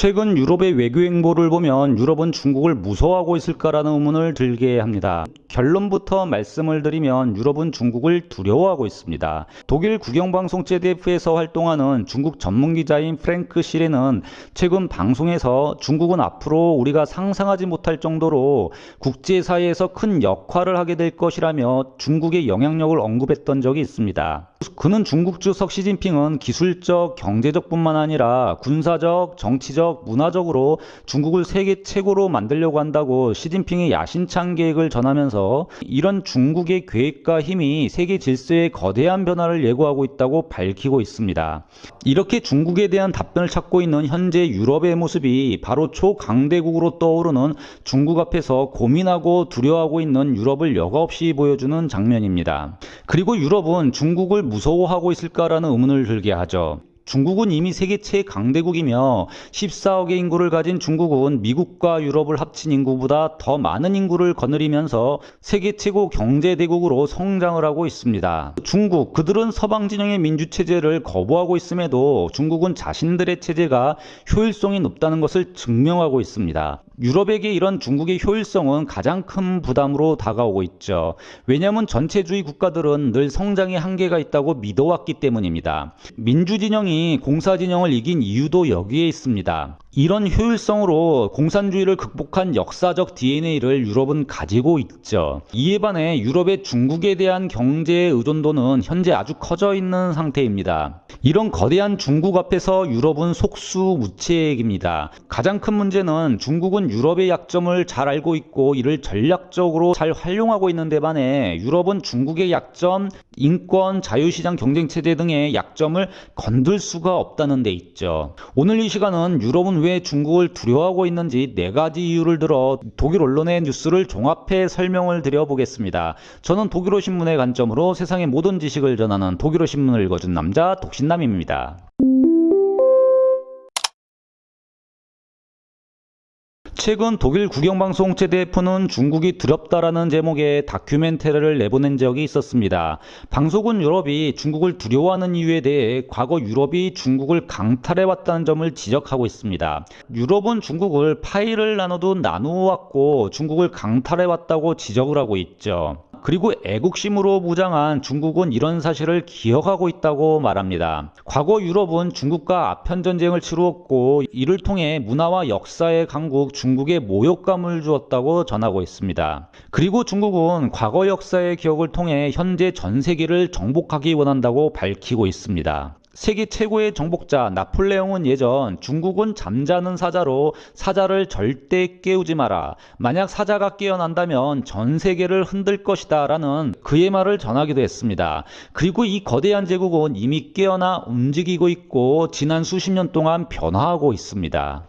최근 유럽의 외교 행보를 보면 유럽은 중국을 무서워하고 있을까라는 의문을 들게 합니다. 결론부터 말씀을 드리면 유럽은 중국을 두려워하고 있습니다. 독일 국영방송 ZDF에서 활동하는 중국 전문기자인 프랭크 시레는 최근 방송에서 중국은 앞으로 우리가 상상하지 못할 정도로 국제사회에서 큰 역할을 하게 될 것이라며 중국의 영향력을 언급했던 적이 있습니다. 그는 중국 주석 시진핑은 기술적, 경제적뿐만 아니라 군사적, 정치적, 문화적으로 중국을 세계 최고로 만들려고 한다고 시진핑의 야심찬 계획을 전하면서 이런 중국의 계획과 힘이 세계 질서에 거대한 변화를 예고하고 있다고 밝히고 있습니다. 이렇게 중국에 대한 답변을 찾고 있는 현재 유럽의 모습이 바로 초강대국으로 떠오르는 중국 앞에서 고민하고 두려워하고 있는 유럽을 여과없이 보여주는 장면입니다. 그리고 유럽은 중국을 무서워하고 있을까라는 의문을 들게 하죠. 중국은 이미 세계 최강대국이며 14억의 인구를 가진 중국은 미국과 유럽을 합친 인구보다 더 많은 인구를 거느리면서 세계 최고 경제대국으로 성장을 하고 있습니다. 중국, 그들은 서방 진영의 민주체제를 거부하고 있음에도 중국은 자신들의 체제가 효율성이 높다는 것을 증명하고 있습니다. 유럽에게 이런 중국의 효율성은 가장 큰 부담으로 다가오고 있죠. 왜냐하면 전체주의 국가들은 늘 성장의 한계가 있다고 믿어왔기 때문입니다. 민주진영이 공사진영을 이긴 이유도 여기에 있습니다. 이런 효율성으로 공산주의를 극복한 역사적 DNA를 유럽은 가지고 있죠. 이에 반해 유럽의 중국에 대한 경제 의존도는 현재 아주 커져 있는 상태입니다. 이런 거대한 중국 앞에서 유럽은 속수무책입니다. 가장 큰 문제는 중국은 유럽의 약점을 잘 알고 있고 이를 전략적으로 잘 활용하고 있는 데 반해 유럽은 중국의 약점, 인권, 자유시장 경쟁체제 등의 약점을 건들 수가 없다는 데 있죠. 오늘 이 시간은 유럽은 왜 중국을 두려워하고 있는지 4가지 이유를 들어 독일 언론의 뉴스를 종합해 설명을 드려보겠습니다. 저는 독일어 신문의 관점으로 세상의 모든 지식을 전하는 독일어 신문을 읽어준 남자 독신남입니다. 최근 독일 국영방송 ZDF는 중국이 두렵다라는 제목의 다큐멘터리를 내보낸 적이 있었습니다. 방송은 유럽이 중국을 두려워하는 이유에 대해 과거 유럽이 중국을 강탈해왔다는 점을 지적하고 있습니다. 유럽은 중국을 파일을 나눠도 나누어왔고 중국을 강탈해왔다고 지적을 하고 있죠. 그리고 애국심으로 무장한 중국은 이런 사실을 기억하고 있다고 말합니다. 과거 유럽은 중국과 아편전쟁을 치루었고 이를 통해 문화와 역사의 강국 중국에 모욕감을 주었다고 전하고 있습니다. 그리고 중국은 과거 역사의 기억을 통해 현재 전 세계를 정복하기 원한다고 밝히고 있습니다. 세계 최고의 정복자 나폴레옹은 예전 중국은 잠자는 사자로 사자를 절대 깨우지 마라. 만약 사자가 깨어난다면 전 세계를 흔들 것이다 라는 그의 말을 전하기도 했습니다. 그리고 이 거대한 제국은 이미 깨어나 움직이고 있고 지난 수십 년 동안 변화하고 있습니다.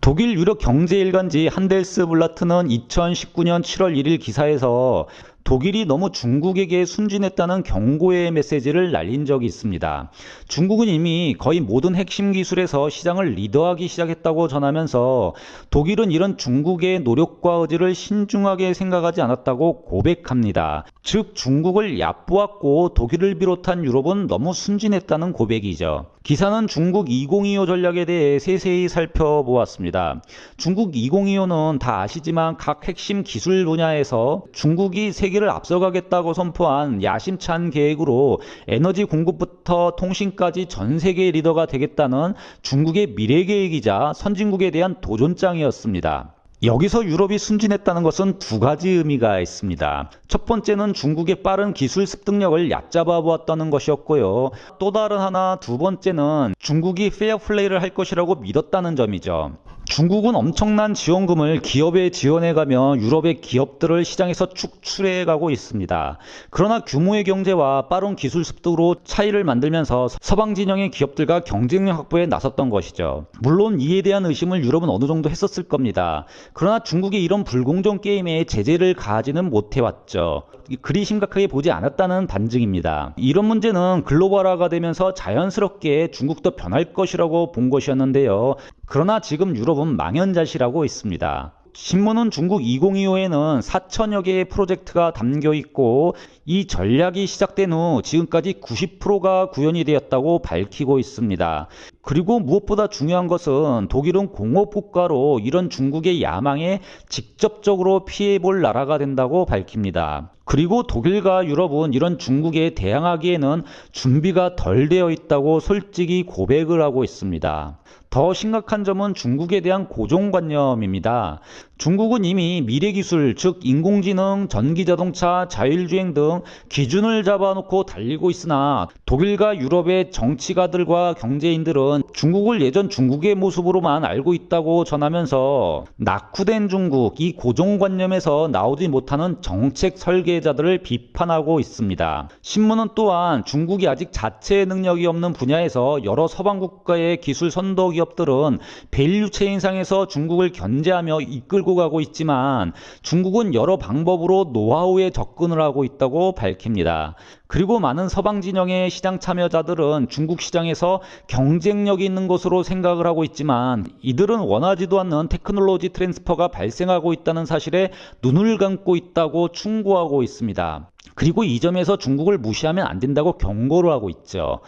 독일 유력 경제일간지 한델스블라트는 2019년 7월 1일 기사에서 독일이 너무 중국에게 순진했다는 경고의 메시지를 날린 적이 있습니다. 중국은 이미 거의 모든 핵심 기술에서 시장을 리더하기 시작했다고 전하면서 독일은 이런 중국의 노력과 의지를 신중하게 생각하지 않았다고 고백합니다. 즉 중국을 얕보았고 독일을 비롯한 유럽은 너무 순진했다는 고백이죠. 기사는 중국 2025 전략에 대해 세세히 살펴보았습니다. 중국 2025는 다 아시지만 각 핵심 기술 분야에서 중국이 세계를 앞서가겠다고 선포한 야심찬 계획으로 에너지 공급부터 통신까지 전 세계 리더가 되겠다는 중국의 미래 계획이자 선진국에 대한 도전장이었습니다. 여기서 유럽이 순진했다는 것은 2가지 의미가 있습니다. 첫 번째는 중국의 빠른 기술 습득력을 얕잡아 보았다는 것이었고요. 또 다른 하나 두 번째는 중국이 페어플레이를 할 것이라고 믿었다는 점이죠. 중국은 엄청난 지원금을 기업에 지원해가며 유럽의 기업들을 시장에서 축출해가고 있습니다. 그러나 규모의 경제와 빠른 기술 습득으로 차이를 만들면서 서방 진영의 기업들과 경쟁력 확보에 나섰던 것이죠. 물론 이에 대한 의심을 유럽은 어느 정도 했었을 겁니다. 그러나 중국이 이런 불공정 게임에 제재를 가하지는 못해왔죠. 그리 심각하게 보지 않았다는 반증입니다. 이런 문제는 글로벌화가 되면서 자연스럽게 중국도 변할 것이라고 본 것이었는데요. 그러나 지금 유럽은 망연자실하고 있습니다. 신문은 중국 2025에는 4천여 개의 프로젝트가 담겨 있고 이 전략이 시작된 후 지금까지 90%가 구현이 되었다고 밝히고 있습니다. 그리고 무엇보다 중요한 것은 독일은 공업국가로 이런 중국의 야망에 직접적으로 피해볼 나라가 된다고 밝힙니다. 그리고 독일과 유럽은 이런 중국에 대항하기에는 준비가 덜 되어 있다고 솔직히 고백을 하고 있습니다. 더 심각한 점은 중국에 대한 고정관념입니다. 중국은 이미 미래기술, 즉 인공지능, 전기자동차, 자율주행 등 기준을 잡아놓고 달리고 있으나 독일과 유럽의 정치가들과 경제인들은 중국을 예전 중국의 모습으로만 알고 있다고 전하면서 낙후된 중국, 이 고정관념에서 나오지 못하는 정책 설계자들을 비판하고 있습니다. 신문은 또한 중국이 아직 자체 능력이 없는 분야에서 여러 서방 국가의 기술 선도 기업들은 밸류체인상에서 중국을 견제하며 이끌고 가고 있지만 중국은 여러 방법으로 노하우에 접근을 하고 있다고 밝힙니다. 그리고 많은 서방 진영의 시장 참여자들은 중국 시장에서 경쟁력이 있는 것으로 생각을 하고 있지만 이들은 원하지도 않는 테크놀로지 트랜스퍼가 발생하고 있다는 사실에 눈을 감고 있다고 충고하고 있습니다. 그리고 이 점에서 중국을 무시하면 안 된다고 경고를 하고 있죠.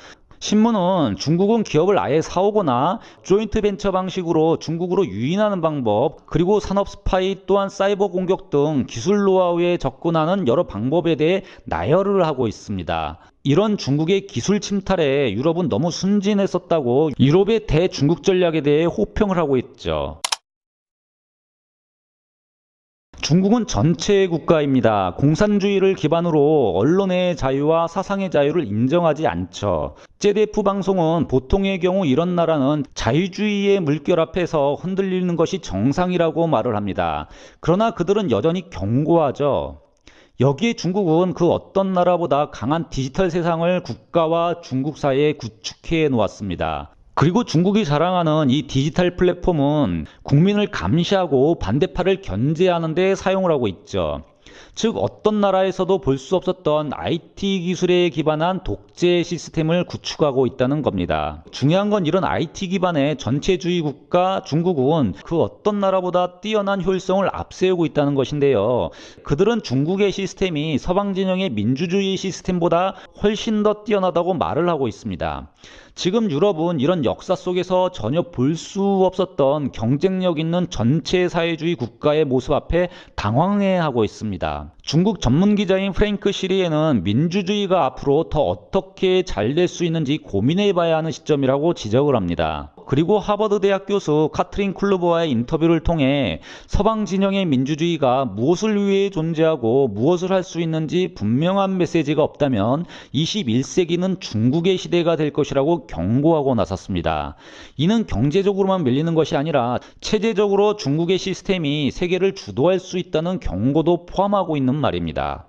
신문은 중국은 기업을 아예 사오거나 조인트 벤처 방식으로 중국으로 유인하는 방법, 그리고 산업 스파이 또한 사이버 공격 등 기술 노하우에 접근하는 여러 방법에 대해 나열을 하고 있습니다. 이런 중국의 기술 침탈에 유럽은 너무 순진했었다고 유럽의 대중국 전략에 대해 호평을 하고 있죠. 중국은 전체 국가입니다. 공산주의를 기반으로 언론의 자유와 사상의 자유를 인정하지 않죠. ZDF 방송은 보통의 경우 이런 나라는 자유주의의 물결 앞에서 흔들리는 것이 정상이라고 말을 합니다. 그러나 그들은 여전히 경고하죠. 여기에 중국은 그 어떤 나라보다 강한 디지털 세상을 국가와 중국 사이에 구축해 놓았습니다. 그리고 중국이 자랑하는 이 디지털 플랫폼은 국민을 감시하고 반대파를 견제하는 데 사용을 하고 있죠. 즉 어떤 나라에서도 볼 수 없었던 IT 기술에 기반한 독재 시스템을 구축하고 있다는 겁니다. 중요한 건 이런 IT 기반의 전체주의 국가 중국은 그 어떤 나라보다 뛰어난 효율성을 앞세우고 있다는 것인데요. 그들은 중국의 시스템이 서방 진영의 민주주의 시스템보다 훨씬 더 뛰어나다고 말을 하고 있습니다. 지금 유럽은 이런 역사 속에서 전혀 볼 수 없었던 경쟁력 있는 전체 사회주의 국가의 모습 앞에 당황해하고 있습니다. 중국 전문 기자인 프랭크 시리에는 민주주의가 앞으로 더 어떻게 잘 될 수 있는지 고민해봐야 하는 시점이라고 지적을 합니다. 그리고 하버드 대학 교수 카트린 쿨루버와의 인터뷰를 통해 서방 진영의 민주주의가 무엇을 위해 존재하고 무엇을 할 수 있는지 분명한 메시지가 없다면 21세기는 중국의 시대가 될 것이라고 경고하고 나섰습니다. 이는 경제적으로만 밀리는 것이 아니라 체제적으로 중국의 시스템이 세계를 주도할 수 있다는 경고도 포함하고 있는 말입니다.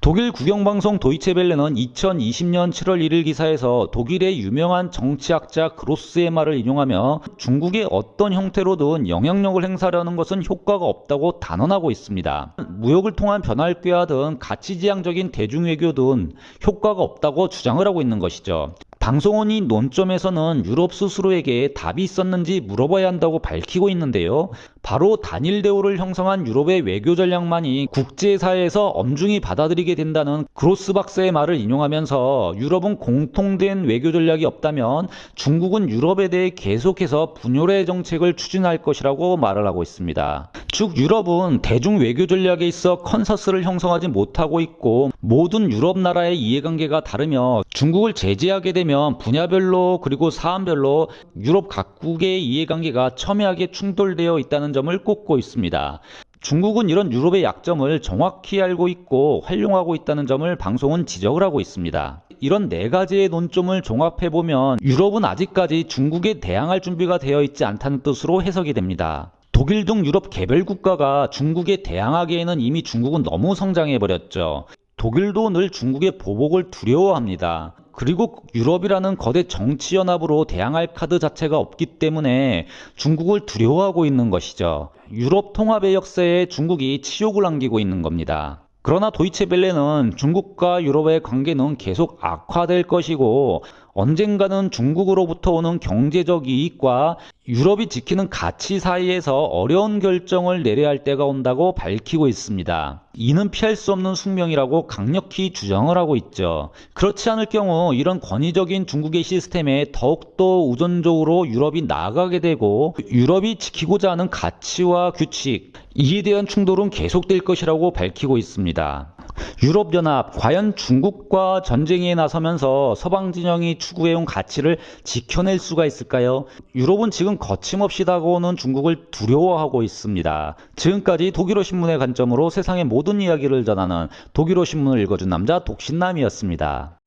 독일 국영방송 도이체벨레는 2020년 7월 1일 기사에서 독일의 유명한 정치학자 그로스의 말을 인용하며 중국의 어떤 형태로든 영향력을 행사하려는 것은 효과가 없다고 단언하고 있습니다. 무역을 통한 변화를 등 가치지향적인 대중외교 등 효과가 없다고 주장을 하고 있는 것이죠. 방송원이 논점에서는 유럽 스스로에게 답이 있었는지 물어봐야 한다고 밝히고 있는데요. 바로 단일 대우를 형성한 유럽의 외교 전략만이 국제사회에서 엄중히 받아들이게 된다는 그로스 박사의 말을 인용하면서 유럽은 공통된 외교 전략이 없다면 중국은 유럽에 대해 계속해서 분열의 정책을 추진할 것이라고 말을 하고 있습니다. 즉 유럽은 대중 외교 전략에 있어 컨서스를 형성하지 못하고 있고 모든 유럽 나라의 이해관계가 다르며 중국을 제재하게 되면 분야별로 그리고 사안별로 유럽 각국의 이해관계가 첨예하게 충돌되어 있다는 점을 꼽고 있습니다. 중국은 이런 유럽의 약점을 정확히 알고 있고 활용하고 있다는 점을 방송은 지적을 하고 있습니다. 이런 네 가지의 논점을 종합해보면 유럽은 아직까지 중국에 대항할 준비가 되어 있지 않다는 뜻으로 해석이 됩니다. 독일 등 유럽 개별 국가가 중국에 대항하기에는 이미 중국은 너무 성장해버렸죠. 독일도 늘 중국의 보복을 두려워합니다. 그리고 유럽이라는 거대 정치연합으로 대항할 카드 자체가 없기 때문에 중국을 두려워하고 있는 것이죠. 유럽 통합의 역사에 중국이 치욕을 안기고 있는 겁니다. 그러나 도이체벨레는 중국과 유럽의 관계는 계속 악화될 것이고 언젠가는 중국으로부터 오는 경제적 이익과 유럽이 지키는 가치 사이에서 어려운 결정을 내려야 할 때가 온다고 밝히고 있습니다. 이는 피할 수 없는 숙명이라고 강력히 주장을 하고 있죠. 그렇지 않을 경우 이런 권위적인 중국의 시스템에 더욱더 우선적으로 유럽이 나아가게 되고 유럽이 지키고자 하는 가치와 규칙, 이에 대한 충돌은 계속될 것이라고 밝히고 있습니다. 유럽연합, 과연 중국과 전쟁에 나서면서 서방 진영이 추구해온 가치를 지켜낼 수가 있을까요? 유럽은 지금 거침없이 다가오는 중국을 두려워하고 있습니다. 지금까지 독일어 신문의 관점으로 세상의 모든 이야기를 전하는 독일어 신문을 읽어준 남자 독신남이었습니다.